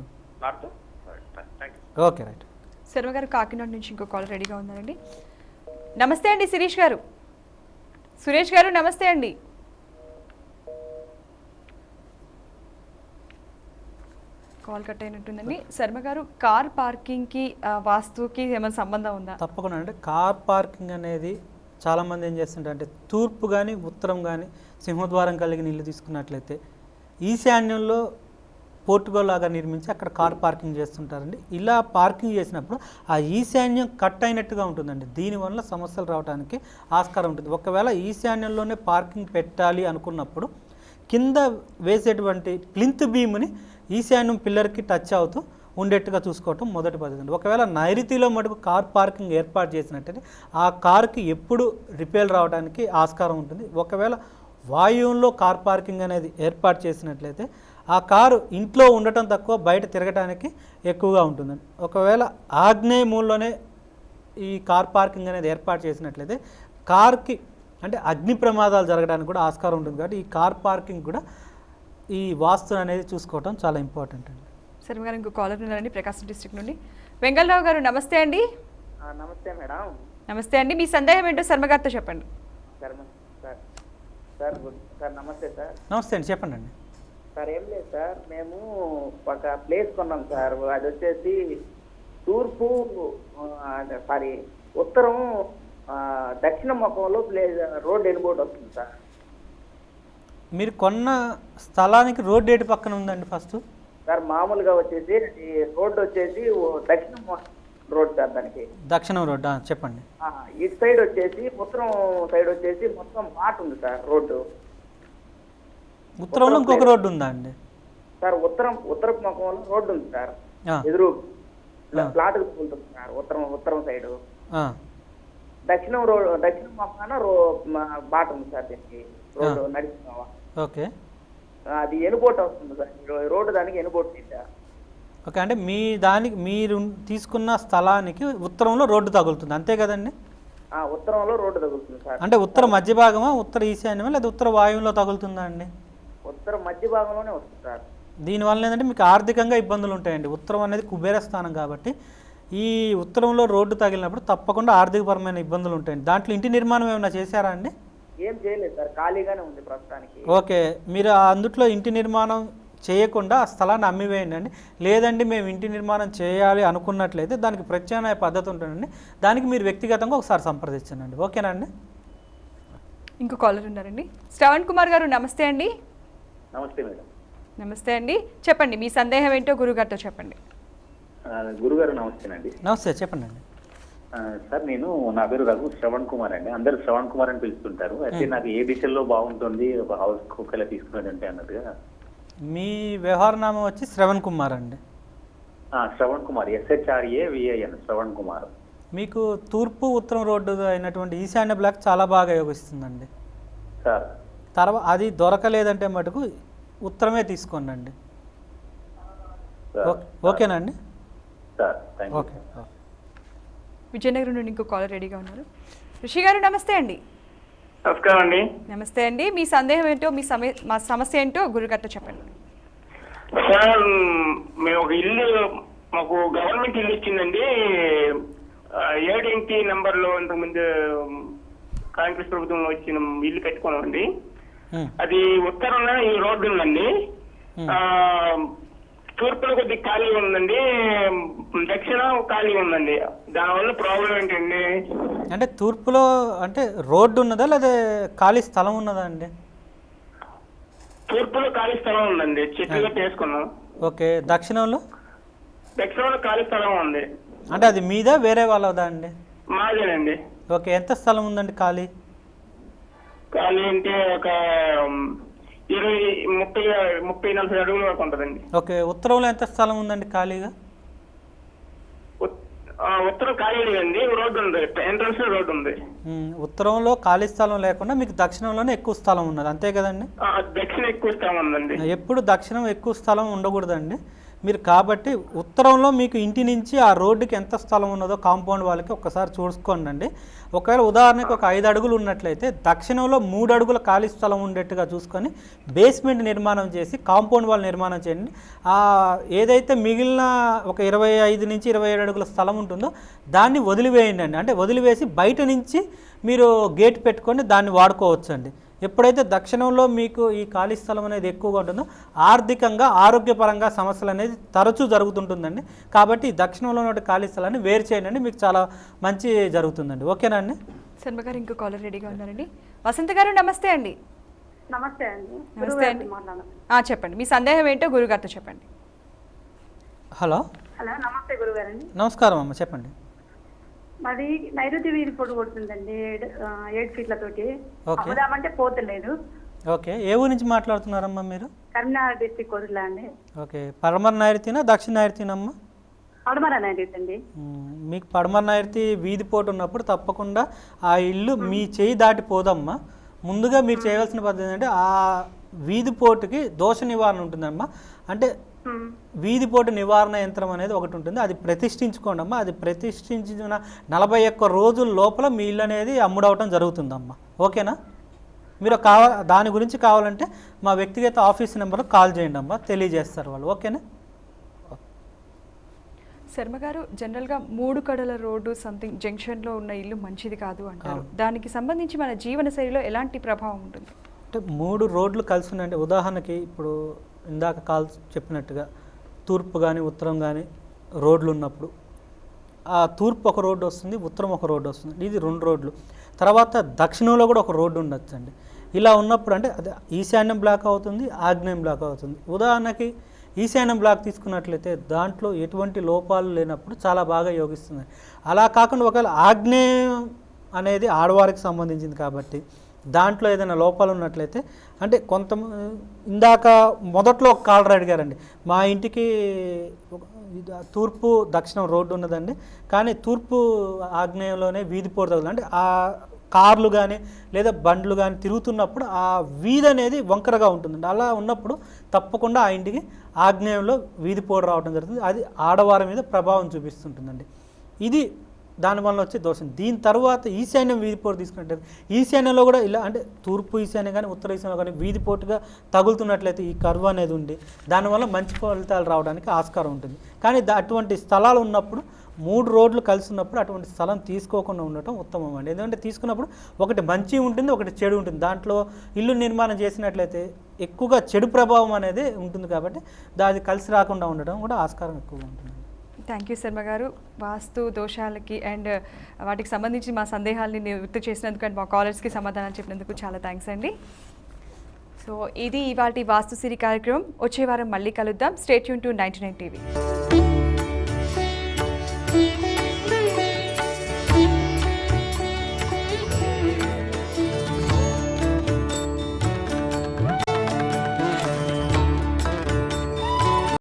Okay right. శర్మ గారు కాకినాడ నుంచి ఇంకో కాల్ రెడీగా ఉందండి. నమస్తే అండి శిరీష్ గారు. సురేష్ గారు నమస్తే అండి. Call cut అయినట్టుందండి. శర్మ గారు కార్ పార్కింగ్కి వాస్తుకి ఏమైనా సంబంధం ఉందా? తప్పకుండా. అంటే కార్ పార్కింగ్ అనేది చాలామంది ఏం చేస్తుంటారు అంటే తూర్పు కానీ ఉత్తరం కానీ సింహద్వారం కలిగిన ఇల్లు తీసుకున్నట్లయితే ఈశాన్యంలో పోర్టుగో లాగా నిర్మించి అక్కడ కార్ పార్కింగ్ చేస్తుంటారండి. ఇలా పార్కింగ్ చేసినప్పుడు ఆ ఈశాన్యం కట్ అయినట్టుగా ఉంటుందండి. దీనివల్ల సమస్యలు రావడానికి ఆస్కారం ఉంటుంది. ఒకవేళ ఈశాన్యంలోనే పార్కింగ్ పెట్టాలి అనుకున్నప్పుడు కింద వేసేటువంటి ప్లింత్ బీమ్ని ఈశాన్యం పిల్లర్కి టచ్ అవుతూ ఉండేట్టుగా చూసుకోవటం మొదటి పద్ధతి అండి. ఒకవేళ నైరుతిలో మటుకు కార్ పార్కింగ్ ఏర్పాటు చేసినట్టయితే ఆ కారుకి ఎప్పుడు రిపేర్ రావడానికి ఆస్కారం ఉంటుంది. ఒకవేళ వాయువులో కార్ పార్కింగ్ అనేది ఏర్పాటు చేసినట్లయితే ఆ కారు ఇంట్లో ఉండటం తక్కువ, బయట తిరగటానికి ఎక్కువగా ఉంటుందండి. ఒకవేళ ఆగ్నేయ మూలలోనే ఈ కార్ పార్కింగ్ అనేది ఏర్పాటు చేసినట్లయితే కార్కి అంటే అగ్ని ప్రమాదాలు జరగడానికి కూడా ఆస్కారం ఉంటుంది. కాబట్టి ఈ కార్ పార్కింగ్ కూడా ఈ వాస్తు అనేది చూసుకోవటం చాలా ఇంపార్టెంట్ అండి. శర్మ గారు ఇంకో కాలర్ ఉన్నారండి ప్రకాశం డిస్ట్రిక్ట్ నుండి. వెంగళరావు గారు నమస్తే అండి. నమస్తే మేడం. నమస్తే అండి. మీ సందేహం ఏంటో శర్మ గారితో చెప్పండి. సార్ నమస్తే సార్. నమస్తే అండి, చెప్పండి అండి. సార్ ఏం లేదు సార్, మేము ఒక ప్లేస్ కొన్నాం సార్. అది వచ్చేసి తూర్పు ఉత్తరం దక్షిణ ముఖంలో రోడ్ ఎనుబోటు వస్తుంది సార్. మీరు కొన్న స్థలానికి రోడ్ ఏటు పక్కన ఉందండి ఫస్ట్? సార్ మామూలుగా వచ్చేసి రోడ్డు వచ్చేసి దక్షిణ రోడ్ సార్. దానికి దక్షిణం రోడ్ చెప్పండి. ఇటు సైడ్ వచ్చేసి ఉత్తరం సైడ్ వచ్చేసి మొత్తం మాట ఉంది సార్ రోడ్డు. ఉత్తరంలో ఇంకొక రోడ్డు ఉందా అండి సార్? ఉత్తరపు ముఖంలో రోడ్డు ఉంది సార్, ఎదురు ప్లాట్ ఉంటుంది సార్ ఉత్తరం సైడ్. దక్షిణ ముఖాన బాట ఉంది సార్ దీనికి రోడ్డు నడిచినావా. ఓకే, అది ఎనుబోటు వస్తుంది సార్. రోడ్డు దానికి ఎనుబోటు సార్. ఓకే, అంటే మీరు తీసుకున్న స్థలానికి ఉత్తరంలో రోడ్డు తగులుతుంది అంతే కదండి? ఉత్తరంలో రోడ్డు తగులుతుంది సార్. అంటే ఉత్తర మధ్య భాగమా, ఉత్తర ఈశాన్యమా, లేదా ఉత్తర వాయువులో తగులుతుందా అండి? ఉత్తర మధ్య భాగంలోనే వస్తుంది సార్. దీనివల్ల ఏంటంటే మీకు ఆర్థికంగా ఇబ్బందులు ఉంటాయండి. ఉత్తరం అనేది కుబేర స్థానం కాబట్టి ఈ ఉత్తరంలో రోడ్డు తగిలినప్పుడు తప్పకుండా ఆర్థికపరమైన ఇబ్బందులు ఉంటాయండి. దాంట్లో ఇంటి నిర్మాణం ఏమైనా చేశారా అండి? ఏం చేయలేదు సార్, ఖాళీగానే ఉంది ప్రస్తుతానికి. ఓకే, మీరు అందుట్లో ఇంటి నిర్మాణం చేయకుండా ఆ స్థలాన్ని అమ్మివేయండి అండి. లేదండి మేము ఇంటి నిర్మాణం చేయాలి అనుకున్నట్లయితే దానికి ప్రత్యామ్నాయ పద్ధతి ఉంటుందండి. దానికి మీరు వ్యక్తిగతంగా ఒకసారి సంప్రదించండి. ఓకేనా అండి? ఇంకో కాలర్ ఉన్నారండి. శ్రవణ్ కుమార్ గారు నమస్తే అండి. నమస్తే మేడం. నమస్తే అండి, చెప్పండి మీ సందేహం ఏంటో గురుగారితో చెప్పండి. గురుగారు నమస్తేనండి. నమస్తే, చెప్పండి అండి. సార్ నేను, నా పేరు రఘు శ్రవణ్ కుమార్ అండి. అందరు శ్రవణ్ కుమార్ అని పిలుస్తుంటారు. అయితే నాకు ఏ దిశలో బాగుంటుంది ఒక హౌస్ ఒకవేళ తీసుకున్నాడంటే అన్నట్టుగా. మీ వ్యవహారనామం వచ్చి శ్రవణ్ కుమార్ అండి. శ్రవణ్ కుమార్, SHRAVIN, శ్రవణ్ కుమార్. మీకు తూర్పు ఉత్తరం రోడ్డు అయినటువంటి ఈశాన్య బ్లాక్ చాలా బాగా యోగిస్తుందండి సార్. తర్వాత అది దొరకలేదంటే మటుకు ఉత్తరమే తీసుకోండి. ఓకేనా అండి? ఓకే. విజయనగరం నుండి ఇంకో కాలర్ రెడీగా ఉన్నారు. ఋషి గారు నమస్తే అండి. నమస్కారం అండి. నమస్తే అండి, మీ సందేహం ఏంటో, మా సమస్య ఏంటో గురుగారితో చెప్పండి. సార్, మేము ఒక ఇల్లు, మాకు గవర్నమెంట్ ఇల్లు ఇచ్చిందండి. 7 ఇంటి నంబర్లో ఇంతకుముందు కాంగ్రెస్ ప్రభుత్వంలో వచ్చిన ఇల్లు కట్టుకున్నామండి. అది ఉత్తరంలో ఈ రోడ్డు ఉందండి, తూర్పులో కొద్దిగా ఖాళీ ఉందండి, దక్షిణ ఖాళీ ఉందండి. దానివల్ల ప్రాబ్లం ఏంటండి? అంటే తూర్పులో అంటే రోడ్డు ఉన్నదా లేదా ఖాళీ స్థలం ఉన్నదా అండి? తూర్పులో ఖాళీ స్థలం ఉందండి, చెట్లు వేసుకున్నాం. ఓకే. దక్షిణంలో? దక్షిణంలో ఖాళీ స్థలం ఉంది. అంటే అది మీద వేరే వాళ్ళదా అండి? మాదేనండి. ఓకే. ఎంత స్థలం ఉందండి ఖాళీ? ఖాళీ అంటే ఒక 20-30-40 అడుగుల వరకు ఉంటుందండి. ఓకే. ఉత్తరంలో ఎంత స్థలం ఉందండి ఖాళీగా? ఉత్తరం ఖాళీ లేదండి, రోడ్డు ఉంది, ఎంట్రన్స్ రోడ్డు ఉంది. ఉత్తరంలో ఖాళీ స్థలం లేకుండా మీకు దక్షిణంలోనే ఎక్కువ స్థలం ఉన్నది, అంతే కదండి? దక్షిణం ఎక్కువ స్థలం ఉందండి. ఎప్పుడు దక్షిణం ఎక్కువ స్థలం ఉండకూడదండి మీరు. కాబట్టి ఉత్తరంలో మీకు ఇంటి నుంచి ఆ రోడ్డుకి ఎంత స్థలం ఉన్నదో కాంపౌండ్ వాళ్ళకి ఒక్కసారి చూసుకోండి. ఒకవేళ ఉదాహరణకు ఒక 5 అడుగులు ఉన్నట్లయితే దక్షిణంలో 3 అడుగుల ఖాళీ స్థలం ఉండేట్టుగా చూసుకొని బేస్మెంట్ నిర్మాణం చేసి కాంపౌండ్ వాల్ నిర్మాణం చేయండి. ఏదైతే మిగిలిన ఒక 25 నుంచి 27 అడుగుల స్థలం ఉంటుందో దాన్ని వదిలివేయండి. అంటే వదిలివేసి బయట నుంచి మీరు గేట్ పెట్టుకొని దాన్ని వాడుకోవచ్చండి. ఎప్పుడైతే దక్షిణంలో మీకు ఈ ఖాళీ స్థలం అనేది ఎక్కువగా ఉంటుందో ఆర్థికంగా ఆరోగ్యపరంగా సమస్యలు అనేది తరచూ జరుగుతుంటుందండి. కాబట్టి దక్షిణంలో ఉన్న ఖాళీ స్థలాన్ని వేరు చేయండి, మీకు చాలా మంచి జరుగుతుందండి. ఓకేనా అండి? శర్మ గారు ఇంకో కాలర్ రెడీగా ఉన్నారండి. వసంత గారు నమస్తే అండి. నమస్తే అండి. నమస్తే అండి, చెప్పండి మీ సందేహం ఏంటో గురుగారితో చెప్పండి. హలో. హలో, నమస్తే గురుగారండి. నమస్కారం అమ్మ, చెప్పండి. మాది నైరుతి వీధి పొడి కొడుతుందండి, 7 ఫీట్లతోటి. అమ్ముదామంటే పోతలేదు. ఓకే. ఏ ఊరి నుంచి మాట్లాడుతున్నారమ్మా మీరు? కరీంనగర్ డిస్ట్రిక్ట్ కొరులా అండి. ఓకే. పడమర నైరుతినా దక్షిణ నైరుతినమ్మా? పడమర నైరుతి అండి. మీకు పడమర నైరుతి వీధి పోటు ఉన్నప్పుడు తప్పకుండా ఆ ఇల్లు మీ చేయి దాటిపోదమ్మా. ముందుగా మీరు చేయవలసిన పద్ధతి ఏంటంటే ఆ వీధి పోటుకి దోష నివారణ ఉంటుందమ్మా. అంటే వీధిపోటు నివారణ యంత్రం అనేది ఒకటి ఉంటుంది, అది ప్రతిష్ఠించుకోండి అమ్మా. అది ప్రతిష్ఠించిన 41 రోజుల లోపల మీ ఇల్లు అనేది అమ్ముడవటం జరుగుతుందమ్మా. ఓకేనా? మీరు దాని గురించి కావాలంటే మా వ్యక్తిగత ఆఫీస్ నెంబర్లో కాల్ చేయండి అమ్మా, తెలియజేస్తారు వాళ్ళు. ఓకేనా? శర్మ గారు, జనరల్గా 3 కడల రోడ్డు సంథింగ్ జంక్షన్లో ఉన్న ఇల్లు మంచిది కాదు అంటారు. దానికి సంబంధించి మన జీవన శైలిలో ఎలాంటి ప్రభావం ఉంటుంది? అంటే 3 రోడ్లు కలిసి ఉన్నాయంటే, ఉదాహరణకి ఇప్పుడు ఇందాక కాల్ చెప్పినట్టుగా తూర్పు కానీ ఉత్తరం కానీ రోడ్లు ఉన్నప్పుడు ఆ తూర్పు ఒక రోడ్డు వస్తుంది, ఉత్తరం ఒక రోడ్డు వస్తుంది, ఇది 2 రోడ్లు. తర్వాత దక్షిణంలో కూడా ఒక రోడ్డు ఉండొచ్చండి. ఇలా ఉన్నప్పుడు అంటే అది ఈశాన్యం బ్లాక్ అవుతుంది, ఆగ్నేయం బ్లాక్ అవుతుంది. ఉదాహరణకి ఈశాన్యం బ్లాక్ తీసుకున్నట్లయితే దాంట్లో ఎటువంటి లోపాలు లేనప్పుడు చాలా బాగా యోగిస్తుంది. అలా కాకుండా ఒకవేళ ఆగ్నేయం అనేది ఆడవారికి సంబంధించింది కాబట్టి దాంట్లో ఏదైనా లోపాలు ఉన్నట్లయితే, అంటే ఇందాక మొదట్లో ఒక కాలర్ అడిగారండి, మా ఇంటికి తూర్పు దక్షిణం రోడ్డు ఉన్నదండి, కానీ తూర్పు ఆగ్నేయంలోనే వీధి పోటు తగులు, అంటే ఆ కార్లు కానీ లేదా బండ్లు కానీ తిరుగుతున్నప్పుడు ఆ వీధి అనేది వంకరగా ఉంటుందండి. అలా ఉన్నప్పుడు తప్పకుండా ఆ ఇంటికి ఆగ్నేయంలో వీధి పోటు రావడం జరుగుతుంది. అది ఆడవారి మీద ప్రభావం చూపిస్తుంటుందండి. ఇది దానివల్ల వచ్చే దోషం. దీని తర్వాత ఈశాన్యం వీధిపోటు తీసుకున్నట్లయితే ఈశాన్యంలో కూడా ఇలా అంటే తూర్పు ఈశాన్యం కానీ ఉత్తర ఈశాన్యం కానీ వీధిపోటుగా తగులుతున్నట్లయితే ఈ కర్వ్ అనేది ఉండి దానివల్ల మంచి ఫలితాలు రావడానికి ఆస్కారం ఉంటుంది. కానీ అటువంటి స్థలాలు ఉన్నప్పుడు 3 రోడ్లు కలిసి ఉన్నప్పుడు అటువంటి స్థలం తీసుకోకుండా ఉండటం ఉత్తమం అండి. ఎందుకంటే తీసుకున్నప్పుడు ఒకటి మంచి ఉంటుంది, ఒకటి చెడు ఉంటుంది. దాంట్లో ఇల్లు నిర్మాణం చేసినట్లయితే ఎక్కువగా చెడు ప్రభావం అనేది ఉంటుంది కాబట్టి అది కలిసి రాకుండా ఉండటం కూడా ఆస్కారం ఎక్కువగా ఉంటుంది. థ్యాంక్ యూ శర్మ గారు. వాస్తు దోషాలకి అండ్ వాటికి సంబంధించి మా సందేహాలని నివృత్తి చేసినందుకు అండ్ మా కాలర్స్కి సమాధానాలు చెప్పినందుకు చాలా థ్యాంక్స్ అండి. సో ఇది ఇవాల్టి వాస్తుసిరి కార్యక్రమం. వచ్చే వారం మళ్ళీ కలుద్దాం. Stay tune to 99 TV.